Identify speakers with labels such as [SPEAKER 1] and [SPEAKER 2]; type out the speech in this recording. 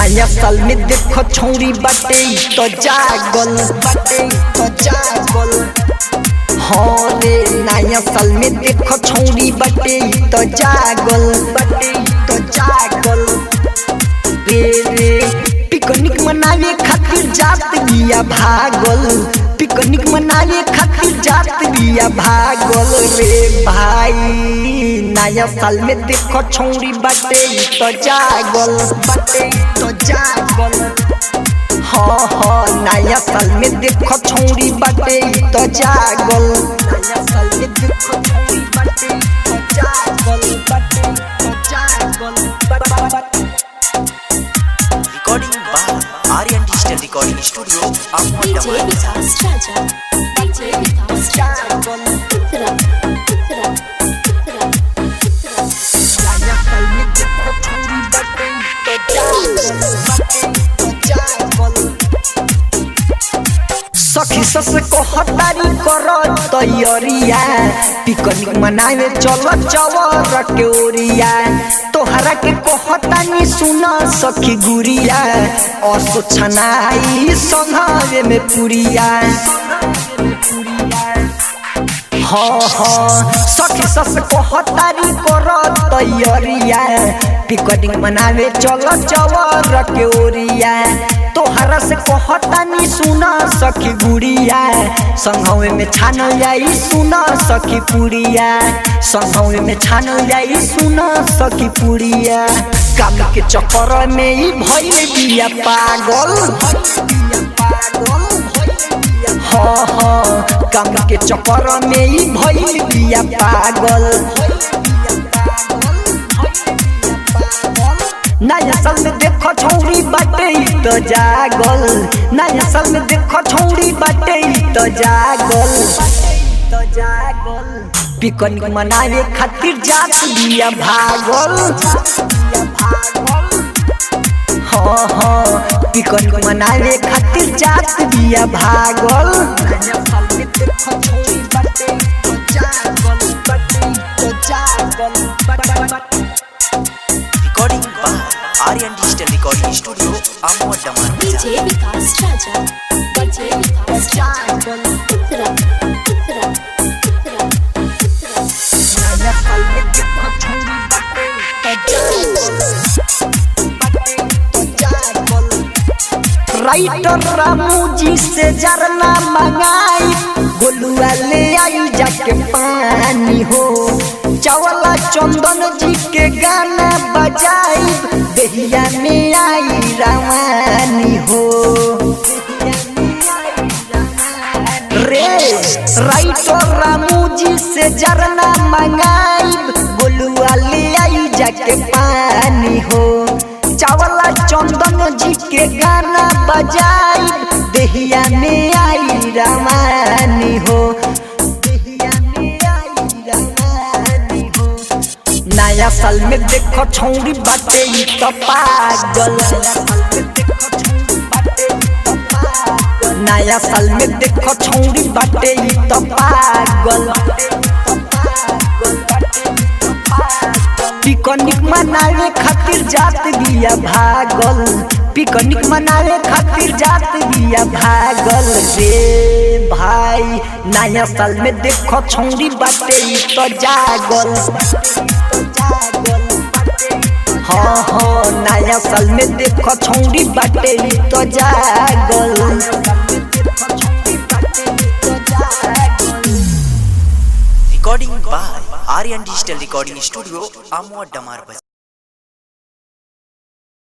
[SPEAKER 1] नया साल में देखो छौरी बाटे तो जागल बाटे तो जागल। हाँ रे नया साल में देखो छौरी बाटे तो जागल बाटे तो जागल। रे रे पिकनिक मनावे खातिर जात बिया भागल, पिकनिक मनावे खातिर जात बिया भागल रे भाई। नया साल में देखो छौरी बाटे तो जागल बाटे तो जागल। हाँ हाँ नया साल में देखो छौरी बाटे तो जागल। नया साल में देखो छौरी बाटे तो जागल बाटे तो जागल।
[SPEAKER 2] Recording by Aryan digital recording studio
[SPEAKER 3] DJ Vikas Raja, DJ Vikas Raja, उत्तरा उत्तरा उत्तरा उत्तरा।
[SPEAKER 1] नया साल में देखो छौरी बाटे तो जागल बाटे तो जागल। सखी सस को हटारी करो तैयारिया, पिकनिक मनावे चलो चवर के ओरिया। तोहरा के कहतानी सुना सखी गुरिया, असो छनाई संघावे में पुरिया। हाँ हाँ सखी सस को हटारी करो तैयारिया, पिकनिक मनावे चलो चवर के ओरिया। तोहरा से कहतानी सुना सखी गुड़िया, संघवे में छानल जाई सुना सखी पुड़िया। संघवे में छानल जाई सुना सखी पुड़िया। काम के चक्कर में ही भइल बिया पागल। हाँ हाँ काम के चक्कर में ही भइल बिया पागल। नया साल में देखो छौरी बाटे तो जागल, नया साल में देखो छौरी बाटे तो जागल तो जागल। पिकनिक मनावे खातिर जात बिया भागल। हाँ हाँ पिकनिक मनावे खातिर जात बिया भागल। नया साल में देखो छौरी बाटे तो जागल बाटे तो जागल।
[SPEAKER 2] Recording by Aryan digital recording studio Amod Damar.
[SPEAKER 3] DJ Vikas Raja, DJ Vikas Raja, उत्तरा उत्तरा उत्तरा उत्तरा।
[SPEAKER 1] नया साल में देखो छौरी बाटे तो जागल। राइटर रामू जी से जरना मंगाई, गोलुआ ले आई जाके पानी हो। चावला चंदन जी के गाना बजाई, देहिया में आई रवानी हो। रे राइटर रामू जी से जरना मंगाई, गोलुआ ले आई जाके पानी हो। चावला चंदन जी के गाना बजाई, देहिया में आई रवानी हो। नया साल में देखो छौरी बाटे तो पागल। नया साल में देखो छौरी बाटे तो पागल। पिकनिक मनावे खातिर जात बिया भागल, पिकनिक मनावे खातिर जात बिया भागल रे भाई। नया साल में देखो छौरी बाटे तो जागल। हाँ हाँ नया साल में देखो छौरी बाटे तो जागल।
[SPEAKER 2] Recording by Aryan digital recording studio Amod डमार।